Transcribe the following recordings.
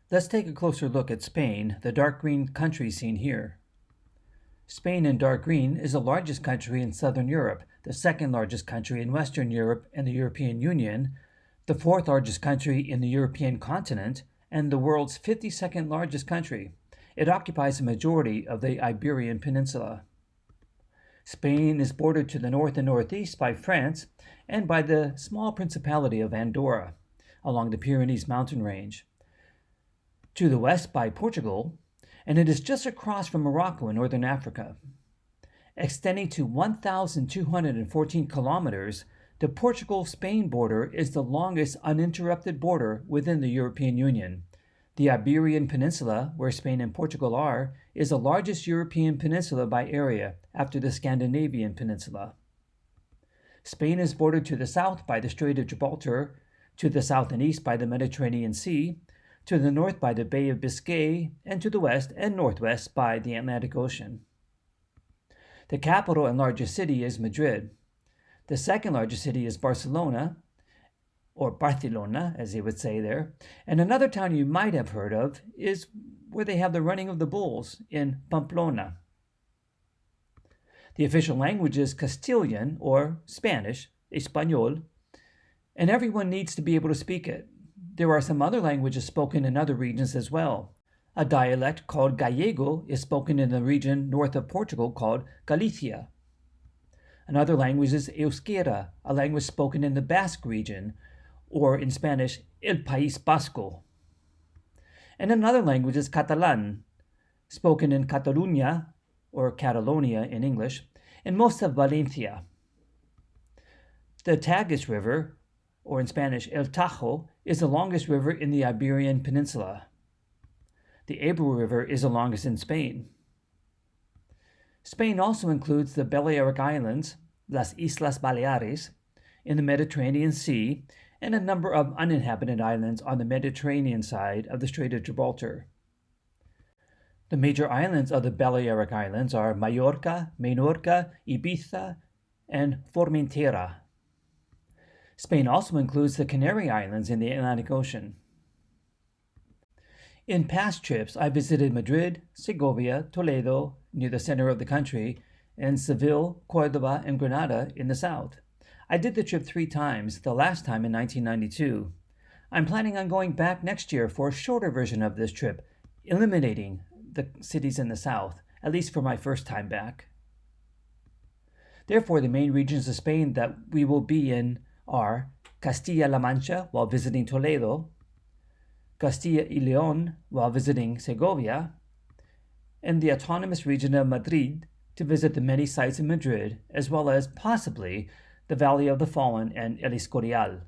Let's take a closer look at Spain, the dark green country seen here. Spain in dark green is the largest country in southern Europe, the second largest country in Western Europe and the European Union, the fourth largest country in the European continent, and the world's 52nd largest country. It occupies a majority of the Iberian Peninsula. Spain is bordered to the north and northeast by France and by the small principality of Andorra along the Pyrenees mountain range, to the west by Portugal, and it is just across from Morocco in northern Africa. Extending to 1,214 kilometers, the Portugal-Spain border is the longest uninterrupted border within the European Union. The Iberian Peninsula, where Spain and Portugal are, is the largest European peninsula by area after the Scandinavian peninsula. Spain is bordered to the south by the Strait of Gibraltar, to the south and east by the Mediterranean Sea, to the north by the Bay of Biscay, and to the west and northwest by the Atlantic Ocean. The capital and largest city is Madrid. The second largest city is Barcelona, or Barcelona, as they would say there. And another town you might have heard of is where they have the running of the bulls, in Pamplona. The official language is Castilian, or Spanish, Español, and everyone needs to be able to speak it. There are some other languages spoken in other regions as well. A dialect called Gallego is spoken in the region north of Portugal called Galicia. Another language is Euskera, a language spoken in the Basque region, or in Spanish, El País Vasco. And another language is Catalan, spoken in Catalunya, or Catalonia in English, and most of Valencia. The Tagus River, or in Spanish, El Tajo, is the longest river in the Iberian Peninsula. The Ebro River is the longest in Spain. Spain also includes the Balearic Islands, Las Islas Baleares, in the Mediterranean Sea, and a number of uninhabited islands on the Mediterranean side of the Strait of Gibraltar. The major islands of the Balearic Islands are Mallorca, Menorca, Ibiza, and Formentera. Spain also includes the Canary Islands in the Atlantic Ocean. In past trips, I visited Madrid, Segovia, Toledo, near the center of the country, and Seville, Córdoba, and Granada in the south. I did the trip 3 times, the last time in 1992. I'm planning on going back next year for a shorter version of this trip, eliminating the cities in the south, at least for my first time back. Therefore, the main regions of Spain that we will be in are Castilla-La Mancha while visiting Toledo, Castilla y León while visiting Segovia, and the autonomous region of Madrid to visit the many sites in Madrid, as well as possibly the Valley of the Fallen and El Escorial.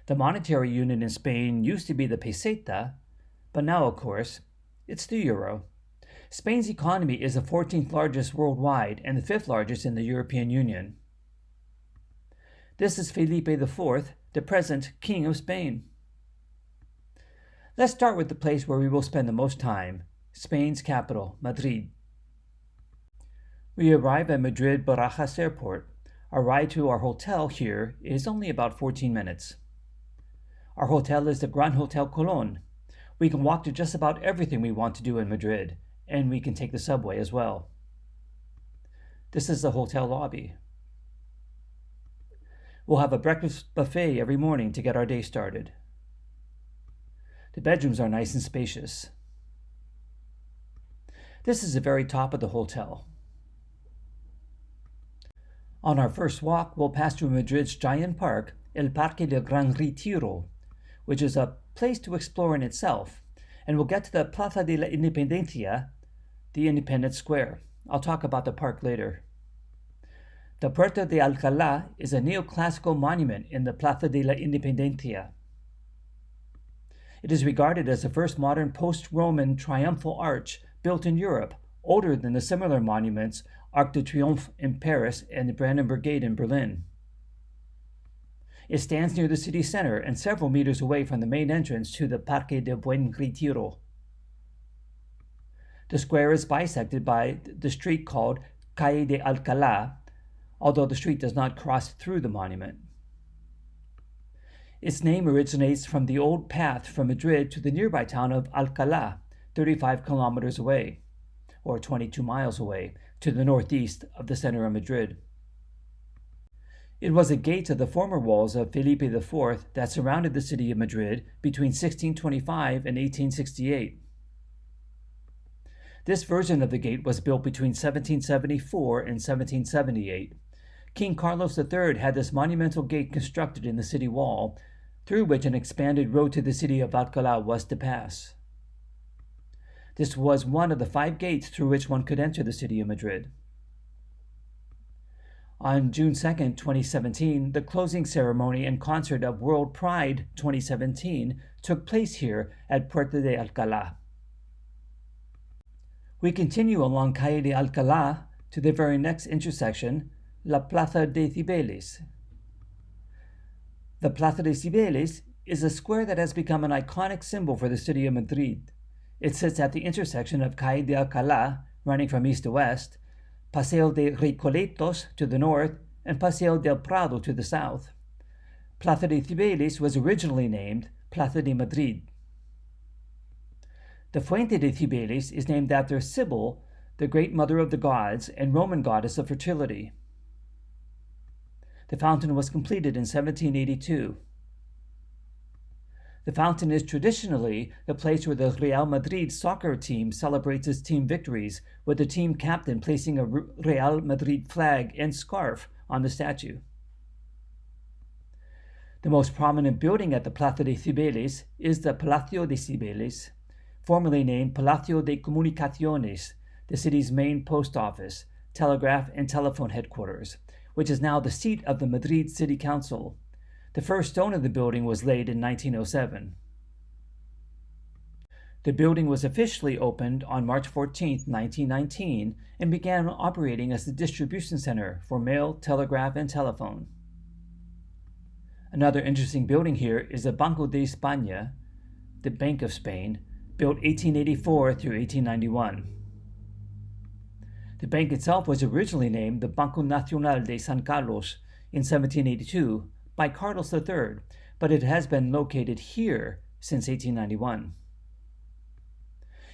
The monetary unit in Spain used to be the peseta, but now, of course, it's the euro. Spain's economy is the 14th largest worldwide and the 5th largest in the European Union. This is Felipe IV, the present King of Spain. Let's start with the place where we will spend the most time, Spain's capital, Madrid. We arrive at Madrid Barajas Airport. Our ride to our hotel here is only about 14 minutes. Our hotel is the Gran Hotel Colón. We can walk to just about everything we want to do in Madrid, and we can take the subway as well. This is the hotel lobby. We'll have a breakfast buffet every morning to get our day started. The bedrooms are nice and spacious. This is the very top of the hotel. On our first walk, we'll pass through Madrid's giant park, El Parque del Gran Retiro, which is a place to explore in itself, and we'll get to the Plaza de la Independencia, the Independence Square. I'll talk about the park later. The Puerta de Alcalá is a neoclassical monument in the Plaza de la Independencia. It is regarded as the first modern post-Roman triumphal arch built in Europe, older than the similar monuments Arc de Triomphe in Paris and the Brandenburg Gate in Berlin. It stands near the city center and several meters away from the main entrance to the Parque del Buen Retiro. The square is bisected by the street called Calle de Alcalá, although the street does not cross through the monument. Its name originates from the old path from Madrid to the nearby town of Alcalá, 35 kilometers away, or 22 miles away, to the northeast of the center of Madrid. It was a gate of the former walls of Felipe IV that surrounded the city of Madrid between 1625 and 1868. This version of the gate was built between 1774 and 1778. King Carlos III had this monumental gate constructed in the city wall, through which an expanded road to the city of Alcalá was to pass. This was one of the 5 gates through which one could enter the city of Madrid. On June 2, 2017, the closing ceremony and concert of World Pride 2017 took place here at Puerta de Alcalá. We continue along Calle de Alcalá to the very next intersection, La Plaza de Cibeles. The Plaza de Cibeles is a square that has become an iconic symbol for the city of Madrid. It sits at the intersection of Calle de Alcalá, running from east to west, Paseo de Recoletos to the north, and Paseo del Prado to the south. Plaza de Cibeles was originally named Plaza de Madrid. The Fuente de Cibeles is named after Sibyl, the great mother of the gods and Roman goddess of fertility. The fountain was completed in 1782. The fountain is traditionally the place where the Real Madrid soccer team celebrates its team victories, with the team captain placing a Real Madrid flag and scarf on the statue. The most prominent building at the Plaza de Cibeles is the Palacio de Cibeles, formerly named Palacio de Comunicaciones, the city's main post office, telegraph, and telephone headquarters, which is now the seat of the Madrid City Council. The first stone of the building was laid in 1907. The building was officially opened on March 14, 1919, and began operating as the distribution center for mail, telegraph, and telephone. Another interesting building here is the Banco de España, the Bank of Spain, built 1884 through 1891. The bank itself was originally named the Banco Nacional de San Carlos in 1782 by Carlos III, but it has been located here since 1891.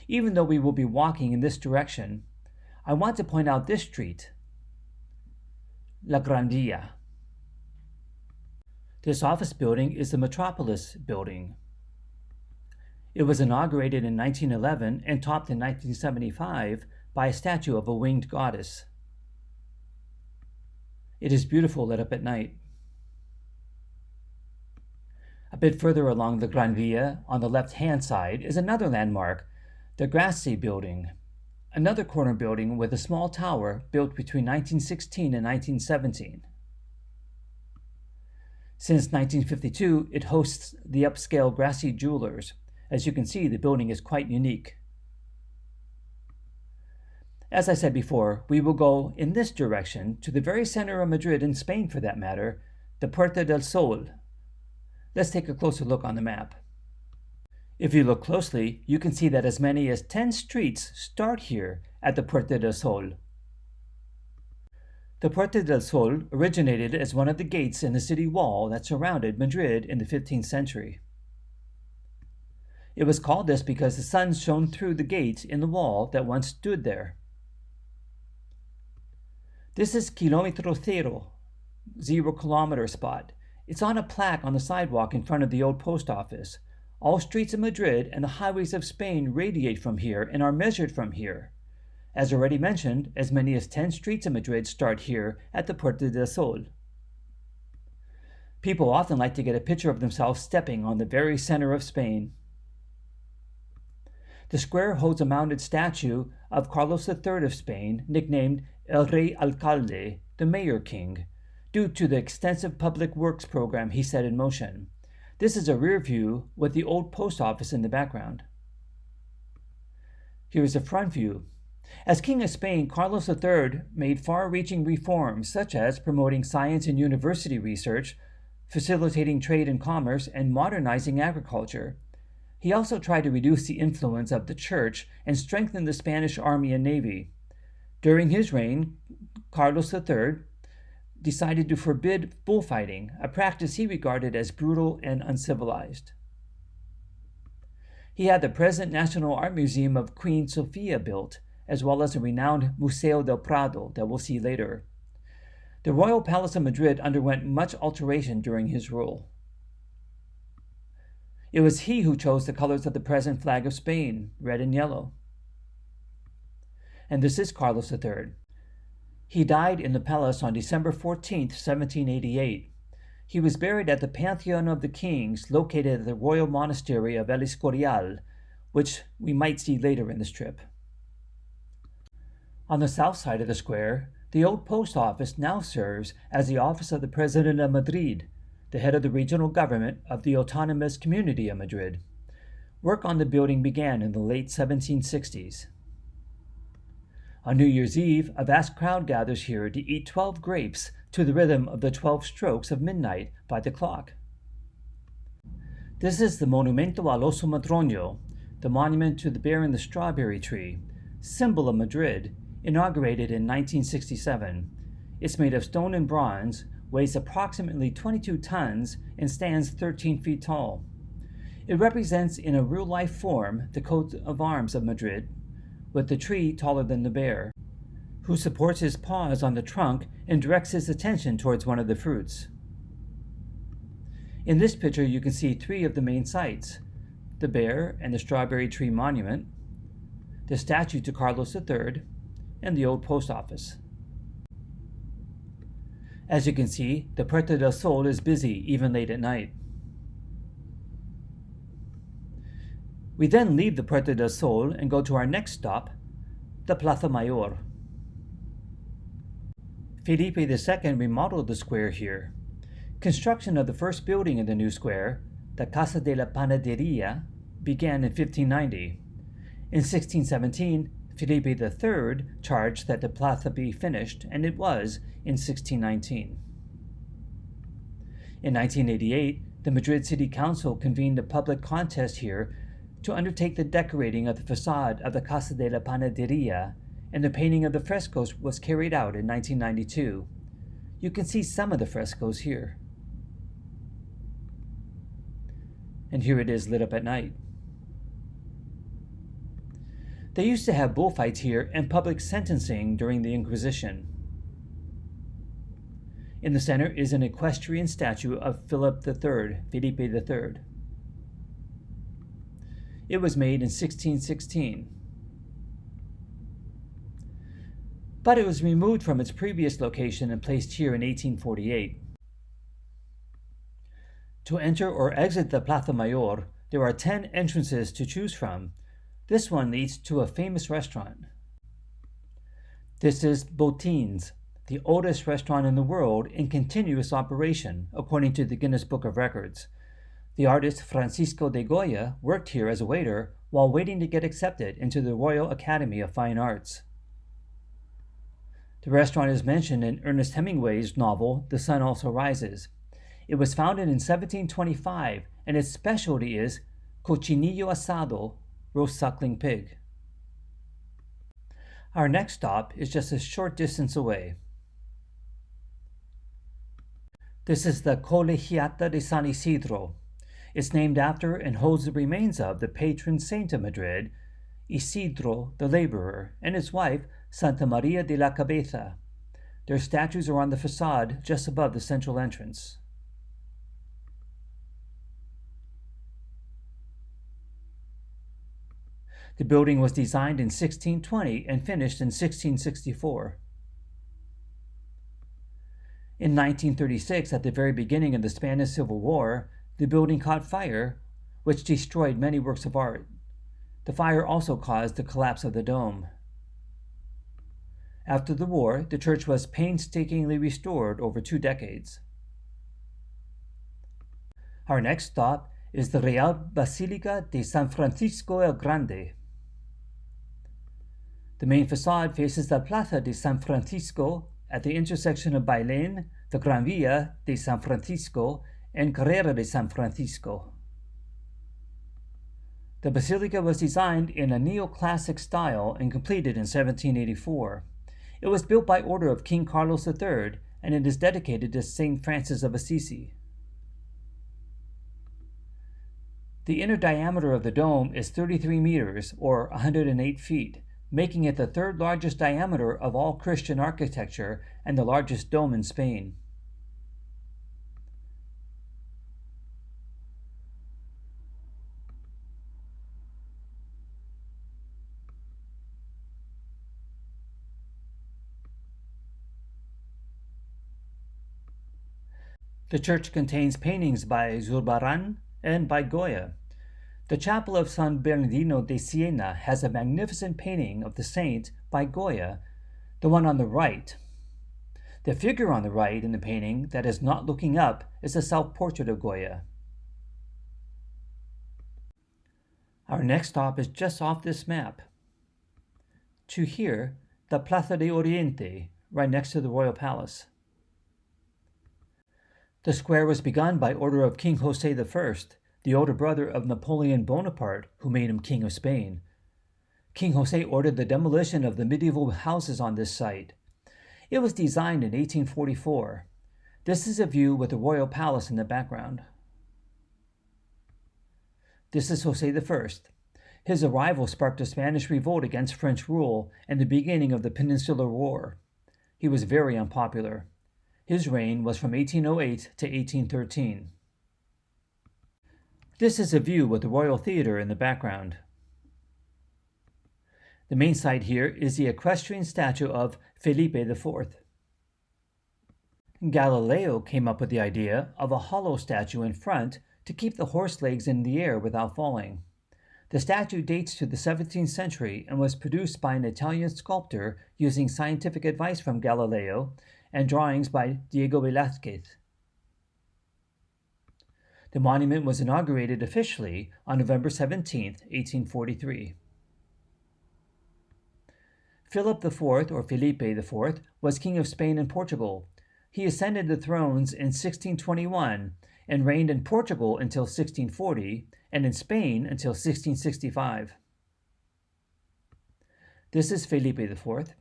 Even though we will be walking in this direction, I want to point out this street, La Gran Via. This office building is the Metropolis building. It was inaugurated in 1911 and topped in 1975 by a statue of a winged goddess. It is beautiful lit up at night. A bit further along the Gran Via, on the left-hand side, is another landmark, the Grassi building, another corner building with a small tower built between 1916 and 1917. Since 1952, it hosts the upscale Grassi Jewelers. As you can see, the building is quite unique. As I said before, we will go in this direction to the very center of Madrid, in Spain for that matter, the Puerta del Sol. Let's take a closer look on the map. If you look closely, you can see that as many as 10 streets start here at the Puerta del Sol. The Puerta del Sol originated as one of the gates in the city wall that surrounded Madrid in the 15th century. It was called this because the sun shone through the gate in the wall that once stood there. This is Kilómetro Cero, 0 kilometer spot. It's on a plaque on the sidewalk in front of the old post office. All streets of Madrid and the highways of Spain radiate from here and are measured from here. As already mentioned, as many as 10 streets in Madrid start here at the Puerta del Sol. People often like to get a picture of themselves stepping on the very center of Spain. The square holds a mounted statue of Carlos III of Spain, nicknamed El Rey Alcalde, the Mayor King, due to the extensive public works program he set in motion. This is a rear view with the old post office in the background. Here is a front view. As King of Spain, Carlos III made far-reaching reforms such as promoting science and university research, facilitating trade and commerce, and modernizing agriculture. He also tried to reduce the influence of the church and strengthen the Spanish army and navy. During his reign, Carlos III decided to forbid bullfighting, a practice he regarded as brutal and uncivilized. He had the present National Art Museum of Queen Sofia built, as well as a renowned Museo del Prado that we'll see later. The Royal Palace of Madrid underwent much alteration during his rule. It was he who chose the colors of the present flag of Spain, red and yellow. And this is Carlos III. He died in the palace on December 14, 1788. He was buried at the Pantheon of the Kings, located at the Royal Monastery of El Escorial, which we might see later in this trip. On the south side of the square, the old post office now serves as the office of the President of Madrid, the head of the regional government of the autonomous community of Madrid. Work on the building began in the late 1760s. On New Year's Eve, a vast crowd gathers here to eat 12 grapes to the rhythm of the 12 strokes of midnight by the clock. This is the Monumento al Oso Madroño, the monument to the bear in the strawberry tree, symbol of Madrid, inaugurated in 1967. It's made of stone and bronze, weighs approximately 22 tons, and stands 13 feet tall. It represents in a real-life form the coat of arms of Madrid, with the tree taller than the bear, who supports his paws on the trunk and directs his attention towards one of the fruits. In this picture you can see 3 of the main sites: the bear and the strawberry tree monument, the statue to Carlos III, and the old post office. As you can see, the Puerta del Sol is busy even late at night. We then leave the Puerta del Sol and go to our next stop, the Plaza Mayor. Felipe II remodeled the square here. Construction of the first building in the new square, the Casa de la Panadería, began in 1590. In 1617, Felipe III charged that the plaza be finished, and it was in 1619. In 1988, the Madrid City Council convened a public contest here to undertake the decorating of the facade of the Casa de la Panadería, and the painting of the frescoes was carried out in 1992. You can see some of the frescoes here. And here it is lit up at night. They used to have bullfights here and public sentencing during the Inquisition. In the center is an equestrian statue of Felipe III. It was made in 1616. But it was removed from its previous location and placed here in 1848. To enter or exit the Plaza Mayor, there are 10 entrances to choose from. This one leads to a famous restaurant. This is Botíns, the oldest restaurant in the world in continuous operation, according to the Guinness Book of Records. The artist Francisco de Goya worked here as a waiter while waiting to get accepted into the Royal Academy of Fine Arts. The restaurant is mentioned in Ernest Hemingway's novel, The Sun Also Rises. It was founded in 1725, and its specialty is cochinillo asado, roast suckling pig. Our next stop is just a short distance away. This is the Colegiata de San Isidro. It's named after and holds the remains of the patron saint of Madrid, Isidro the laborer, and his wife, Santa Maria de la Cabeza. Their statues are on the facade just above the central entrance. The building was designed in 1620 and finished in 1664. In 1936, at the very beginning of the Spanish Civil War, the building caught fire, which destroyed many works of art. The fire also caused the collapse of the dome. After the war, the church was painstakingly restored over 2 decades. Our next stop is the Real Basilica de San Francisco el Grande. The main facade faces the Plaza de San Francisco at the intersection of Bailén, the Gran Vía de San Francisco, and Carrera de San Francisco. The basilica was designed in a neoclassic style and completed in 1784. It was built by order of King Carlos III and it is dedicated to St. Francis of Assisi. The inner diameter of the dome is 33 meters, or 108 feet, making it the third largest diameter of all Christian architecture and the largest dome in Spain. The church contains paintings by Zurbarán and by Goya. The chapel of San Bernardino de Siena has a magnificent painting of the saint by Goya, the one on the right. The figure on the right in the painting that is not looking up is a self-portrait of Goya. Our next stop is just off this map. To here, the Plaza de Oriente, right next to the Royal Palace. The square was begun by order of King Jose I, the older brother of Napoleon Bonaparte, who made him King of Spain. King Jose ordered the demolition of the medieval houses on this site. It was designed in 1844. This is a view with the Royal Palace in the background. This is Jose I. His arrival sparked a Spanish revolt against French rule and the beginning of the Peninsular War. He was very unpopular. His reign was from 1808 to 1813. This is a view with the Royal Theatre in the background. The main site here is the equestrian statue of Felipe IV. Galileo came up with the idea of a hollow statue in front to keep the horse legs in the air without falling. The statue dates to the 17th century and was produced by an Italian sculptor using scientific advice from Galileo and drawings by Diego Velázquez. The monument was inaugurated officially on November 17, 1843. Philip IV, or Felipe IV, was King of Spain and Portugal. He ascended the thrones in 1621 and reigned in Portugal until 1640 and in Spain until 1665. This is Felipe IV.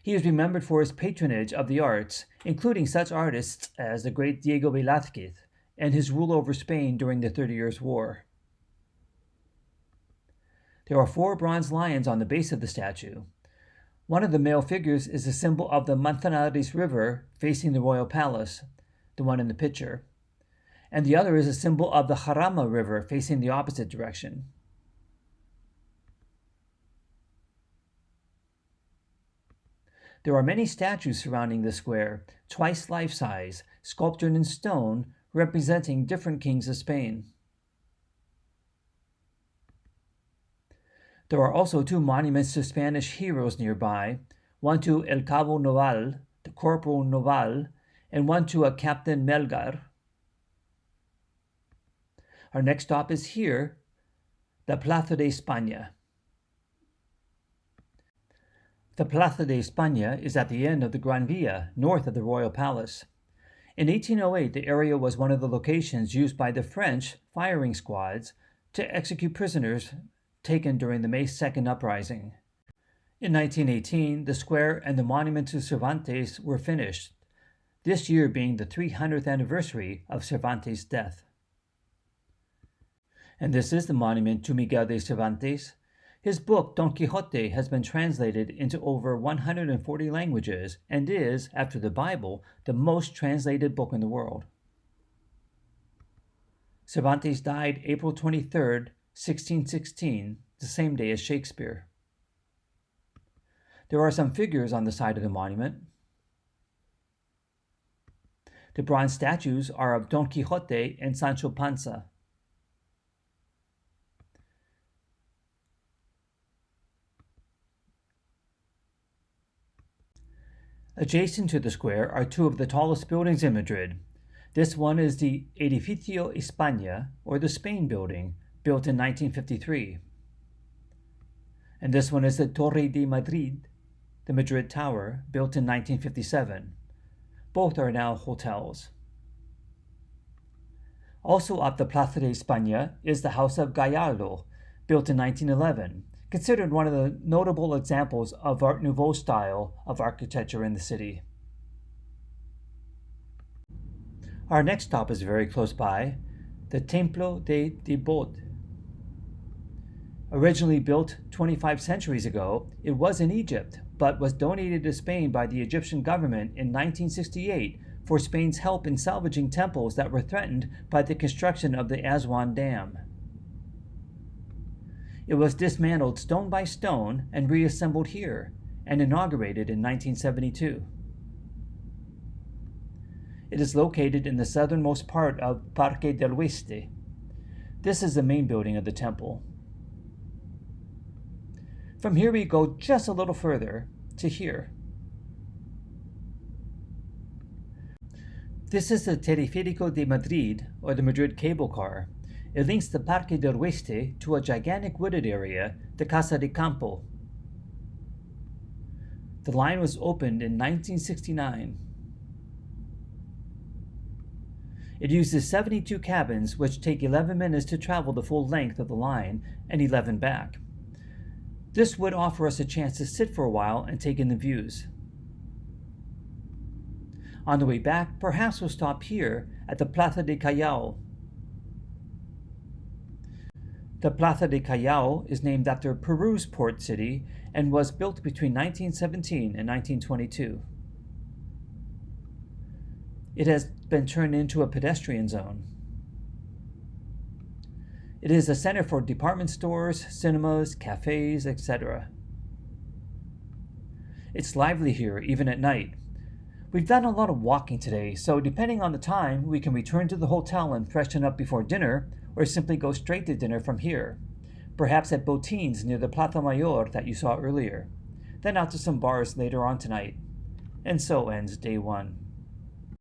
He is remembered for his patronage of the arts, including such artists as the great Diego Velázquez, and his rule over Spain during the 30 Years' War. There are 4 bronze lions on the base of the statue. One of the male figures is a symbol of the Manzanares River facing the Royal Palace, the one in the picture, and the other is a symbol of the Jarama River facing the opposite direction. There are many statues surrounding the square, twice life-size, sculptured in stone, representing different kings of Spain. There are also 2 monuments to Spanish heroes nearby, one to El Cabo Noval, the Corporal Noval, and one to a Captain Melgar. Our next stop is here, the Plaza de España. The Plaza de España is at the end of the Gran Via, north of the Royal Palace. In 1808, the area was one of the locations used by the French firing squads to execute prisoners taken during the May 2nd uprising. In 1918, the square and the monument to Cervantes were finished, this year being the 300th anniversary of Cervantes' death. And this is the monument to Miguel de Cervantes. His book, Don Quixote, has been translated into over 140 languages and is, after the Bible, the most translated book in the world. Cervantes died April 23, 1616, the same day as Shakespeare. There are some figures on the side of the monument. The bronze statues are of Don Quixote and Sancho Panza. Adjacent to the square are 2 of the tallest buildings in Madrid. This one is the Edificio España, or the Spain building, built in 1953. And this one is the Torre de Madrid, the Madrid Tower, built in 1957. Both are now hotels. Also up the Plaza de España is the House of Gallardo, built in 1911, considered one of the notable examples of Art Nouveau style of architecture in the city. Our next stop is very close by, the Templo de Debod. Originally built 25 centuries ago, it was in Egypt, but was donated to Spain by the Egyptian government in 1968 for Spain's help in salvaging temples that were threatened by the construction of the Aswan Dam. It was dismantled stone by stone and reassembled here, and inaugurated in 1972. It is located in the southernmost part of Parque del Oeste. This is the main building of the temple. From here we go just a little further to here. This is the Teleférico de Madrid, or the Madrid cable car. It links the Parque del Oeste to a gigantic wooded area, the Casa de Campo. The line was opened in 1969. It uses 72 cabins, which take 11 minutes to travel the full length of the line and 11 back. This would offer us a chance to sit for a while and take in the views. On the way back, perhaps we'll stop here at the Plaza de Callao. The Plaza de Callao is named after Peru's port city and was built between 1917 and 1922. It has been turned into a pedestrian zone. It is a center for department stores, cinemas, cafes, etc. It's lively here, even at night. We've done a lot of walking today, so depending on the time, we can return to the hotel and freshen up before dinner, or simply go straight to dinner from here, perhaps at Botines near the Plaza Mayor that you saw earlier, then out to some bars later on tonight. And so ends day 1.